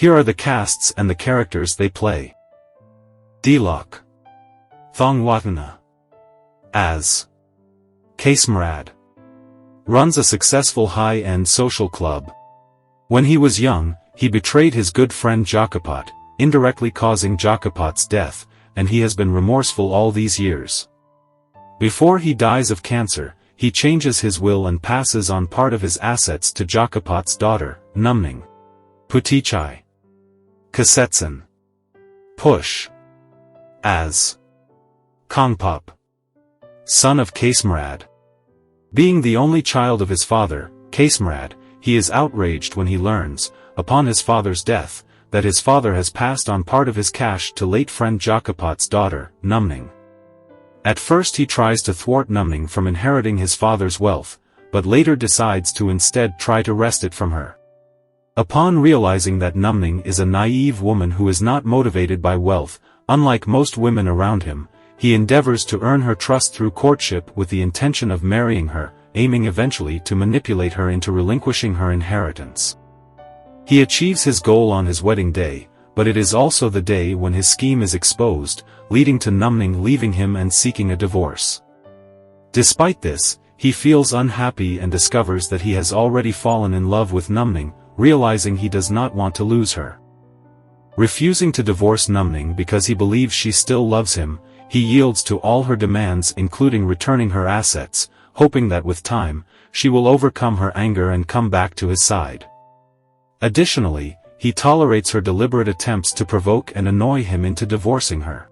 Here are the casts and the characters they play. Dilok. Thongwatana. As Casemrad. Runs a successful high-end social club. When he was young, he betrayed his good friend Jakapat, indirectly causing Jakapat's death, and he has been remorseful all these years. Before he dies of cancer, he changes his will and passes on part of his assets to Jakapat's daughter, Numning. Putichai. Kasetsan. Push. As Kongpop. Son of Casemrad. Being the only child of his father, Casemrad, he is outraged when he learns, upon his father's death, that his father has passed on part of his cash to late friend Jakapat's daughter, Numning. At first he tries to thwart Numning from inheriting his father's wealth, but later decides to instead try to wrest it from her. Upon realizing that Numning is a naive woman who is not motivated by wealth, unlike most women around him, he endeavors to earn her trust through courtship with the intention of marrying her, aiming eventually to manipulate her into relinquishing her inheritance. He achieves his goal on his wedding day, but it is also the day when his scheme is exposed, leading to Numning leaving him and seeking a divorce. Despite this, he feels unhappy and discovers that he has already fallen in love with Numning, realizing he does not want to lose her. Refusing to divorce Numning because he believes she still loves him, he yields to all her demands including returning her assets, hoping that with time, she will overcome her anger and come back to his side. Additionally, he tolerates her deliberate attempts to provoke and annoy him into divorcing her.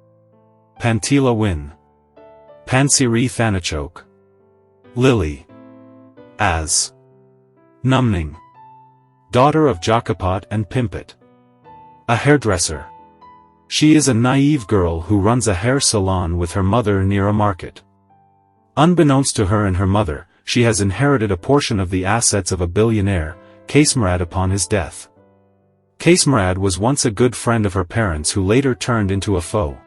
Pantila Win. Pansiri Thanachok. Lily. As Numning. Daughter of Jakapat and Pimpet. A hairdresser. She is a naive girl who runs a hair salon with her mother near a market. Unbeknownst to her and her mother, she has inherited a portion of the assets of a billionaire, Casemrad, upon his death. Casemrad was once a good friend of her parents who later turned into a foe.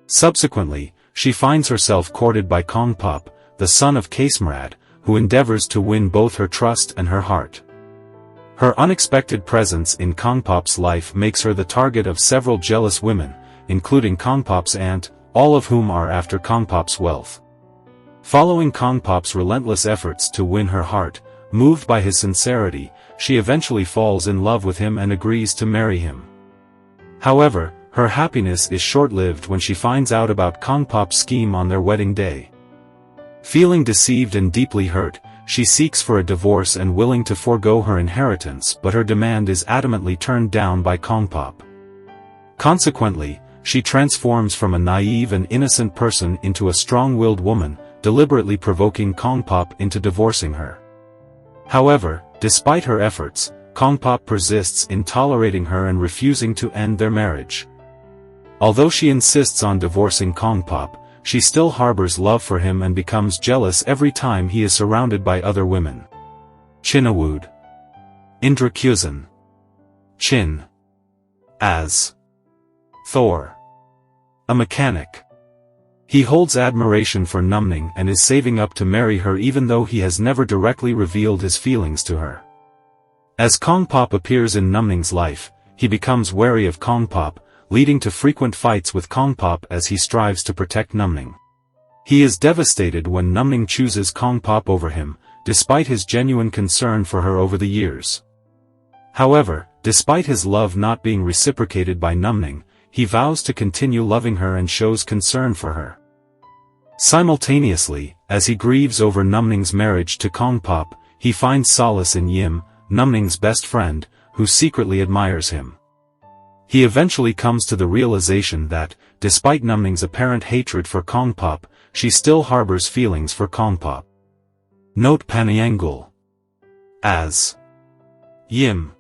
Subsequently, she finds herself courted by Kongpop, the son of Casemrad, who endeavors to win both her trust and her heart. Her unexpected presence in Kongpop's life makes her the target of several jealous women, including Kongpop's aunt, all of whom are after Kongpop's wealth. Following Kongpop's relentless efforts to win her heart, moved by his sincerity, she eventually falls in love with him and agrees to marry him. However, her happiness is short-lived when she finds out about Kongpop's scheme on their wedding day. Feeling deceived and deeply hurt, she seeks for a divorce and willing to forego her inheritance, but her demand is adamantly turned down by Kongpop. Consequently, she transforms from a naive and innocent person into a strong-willed woman, deliberately provoking Kongpop into divorcing her. However, despite her efforts, Kongpop persists in tolerating her and refusing to end their marriage. Although she insists on divorcing Kongpop, she still harbors love for him and becomes jealous every time he is surrounded by other women. Chinawud. Indrakyuzan. Chin. As Thor. A mechanic. He holds admiration for Numning and is saving up to marry her even though he has never directly revealed his feelings to her. As Kongpop appears in Numning's life, he becomes wary of Kongpop, leading to frequent fights with Kongpop as he strives to protect Numning. He is devastated when Numning chooses Kongpop over him, despite his genuine concern for her over the years. However, despite his love not being reciprocated by Numning, he vows to continue loving her and shows concern for her. Simultaneously, as he grieves over Numning's marriage to Kongpop, he finds solace in Yim, Numning's best friend, who secretly admires him. He eventually comes to the realization that, despite Numning's apparent hatred for Kongpop, she still harbors feelings for Kongpop. Note Paniangul. As Yim.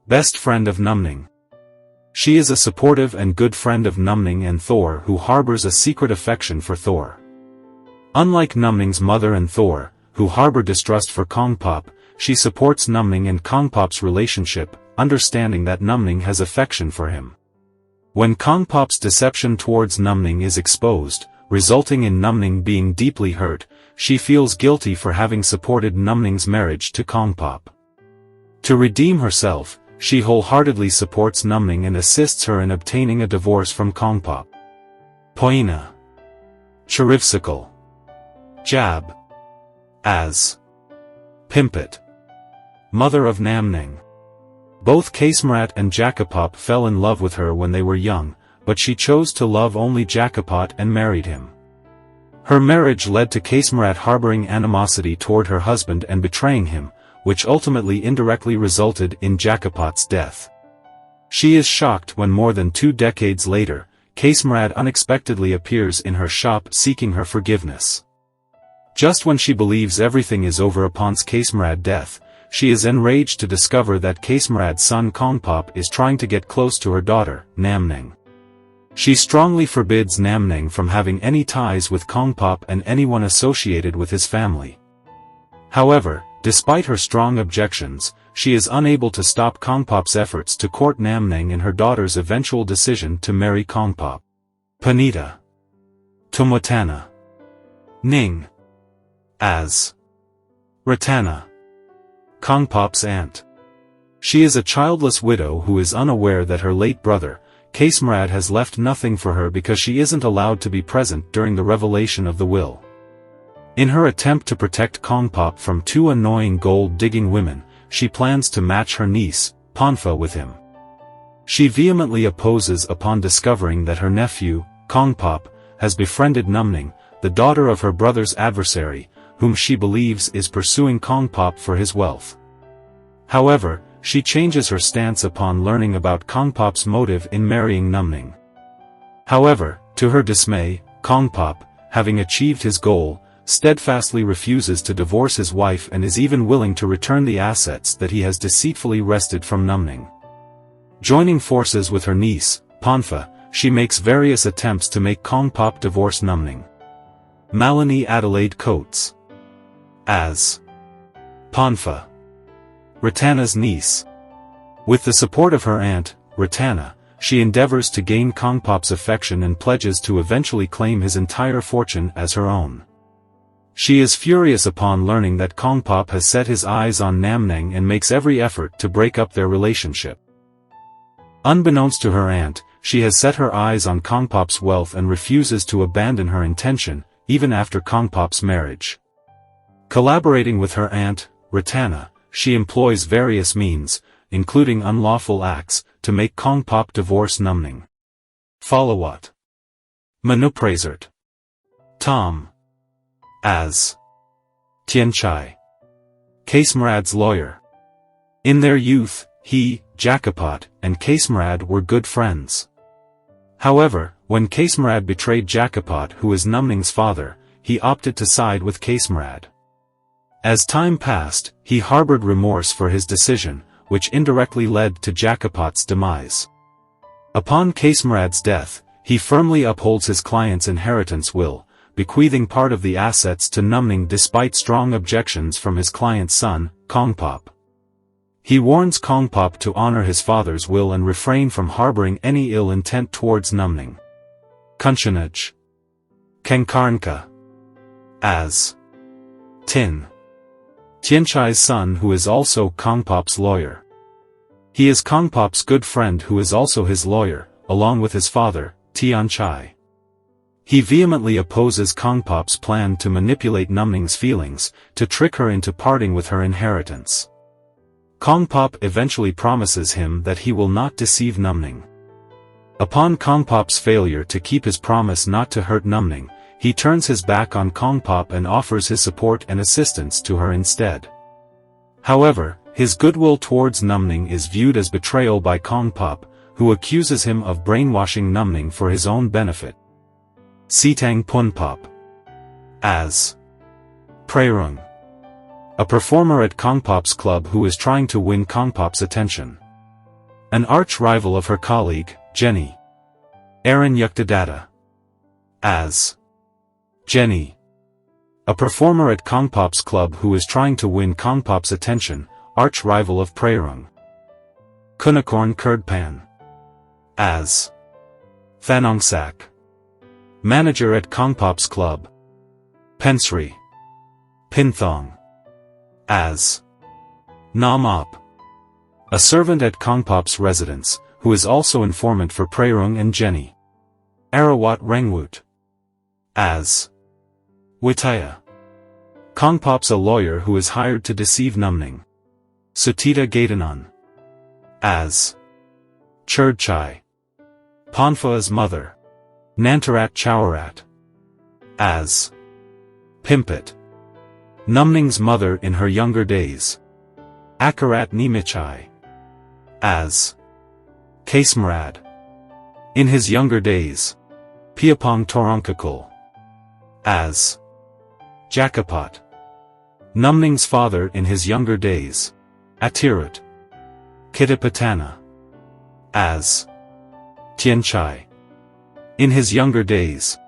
Best friend of Numning. She is a supportive and good friend of Numning and Thor who harbors a secret affection for Thor. Unlike Numning's mother and Thor, who harbor distrust for Kongpop, she supports Numning and Kongpop's relationship, understanding that Numning has affection for him. When Kongpop's deception towards Numning is exposed, resulting in Numning being deeply hurt, she feels guilty for having supported Numning's marriage to Kongpop. To redeem herself, she wholeheartedly supports Numning and assists her in obtaining a divorce from Kongpop. Poina. Cherivsicle. Jab. As. Pimpet. Mother of Namning. Both Casemrat and Jacopop fell in love with her when they were young, but she chose to love only Jacopot and married him. Her marriage led to Casemrat harboring animosity toward her husband and betraying him, which ultimately indirectly resulted in Jacopot's death. She is shocked when more than 2 decades later, Casemrat unexpectedly appears in her shop seeking her forgiveness. Just when she believes everything is over upon Casemrat's death, she is enraged to discover that Casemrat's son Kongpop is trying to get close to her daughter, Namning. She strongly forbids Namning from having any ties with Kongpop and anyone associated with his family. However, despite her strong objections, she is unable to stop Kongpop's efforts to court Namning and her daughter's eventual decision to marry Kongpop. Panita. Tumwatana. Ning. As. Ratana. Kongpop's aunt. She is a childless widow who is unaware that her late brother, Casemrat, has left nothing for her because she isn't allowed to be present during the revelation of the will. In her attempt to protect Kongpop from 2 annoying gold-digging women, she plans to match her niece, Ponfa, with him. She vehemently opposes upon discovering that her nephew, Kongpop, has befriended Numning, the daughter of her brother's adversary, whom she believes is pursuing Kongpop for his wealth. However, she changes her stance upon learning about Kongpop's motive in marrying Numning. However, to her dismay, Kongpop, having achieved his goal, steadfastly refuses to divorce his wife and is even willing to return the assets that he has deceitfully wrested from Numning. Joining forces with her niece, Ponfa, she makes various attempts to make Kongpop divorce Numning. Malini Adelaide Coates. As. Ponfa. Ratana's niece. With the support of her aunt, Ratana, she endeavors to gain Kongpop's affection and pledges to eventually claim his entire fortune as her own. She is furious upon learning that Kongpop has set his eyes on Namning and makes every effort to break up their relationship. Unbeknownst to her aunt, she has set her eyes on Kongpop's wealth and refuses to abandon her intention, even after Kongpop's marriage. Collaborating with her aunt, Ratana, she employs various means, including unlawful acts, to make Kongpop divorce Numning. Followat. Manuprazert. Tom. As. Tianchai. Casemrad's lawyer. In their youth, he, Jacopot, and Casemrad were good friends. However, when Casemrad betrayed Jacopot, who is Numning's father, he opted to side with Casemrad. As time passed, he harbored remorse for his decision, which indirectly led to Jacopot's demise. Upon Casemrad's death, he firmly upholds his client's inheritance will, bequeathing part of the assets to Numning despite strong objections from his client's son, Kongpop. He warns Kongpop to honor his father's will and refrain from harboring any ill intent towards Numning. Kunchanaj. Kankarnka. As. Tin. Tianchai's son, who is also Kongpop's lawyer. He is Kongpop's good friend who is also his lawyer, along with his father, Tianchai. He vehemently opposes Kongpop's plan to manipulate Numning's feelings, to trick her into parting with her inheritance. Kongpop eventually promises him that he will not deceive Numning. Upon Kongpop's failure to keep his promise not to hurt Numning, he turns his back on Kongpop and offers his support and assistance to her instead. However, his goodwill towards Numning is viewed as betrayal by Kongpop, who accuses him of brainwashing Numning for his own benefit. Sitang Punpop. As. Praerung. A performer at Kongpop's club who is trying to win Kongpop's attention. An arch-rival of her colleague, Jenny. Aaron Yuktadata. As. Jenny. A performer at Kongpop's club who is trying to win Kongpop's attention, arch-rival of Praerung. Kunakorn Kurdpan. As. Thanongsak. Manager at Kongpop's club. Pensri. Pinthong. As. Namop. A servant at Kongpop's residence, who is also informant for Praerung and Jenny. Arawat Rengwut. As Witaya. Kongpop's a lawyer who is hired to deceive Numning. Sutita Gaitanon. As Churdchai. Ponfa's mother. Nantarat Chowarat. As Pimpet. Numning's mother in her younger days. Akarat Nimichai. As Kasemrad. In his younger days. Piapong Toronkakul. As Jakapat. Numning's father in his younger days. Atirut. Kitapatana. As Tianchai. In his younger days.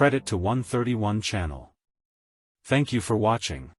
Credit to 131 channel. Thank you for watching.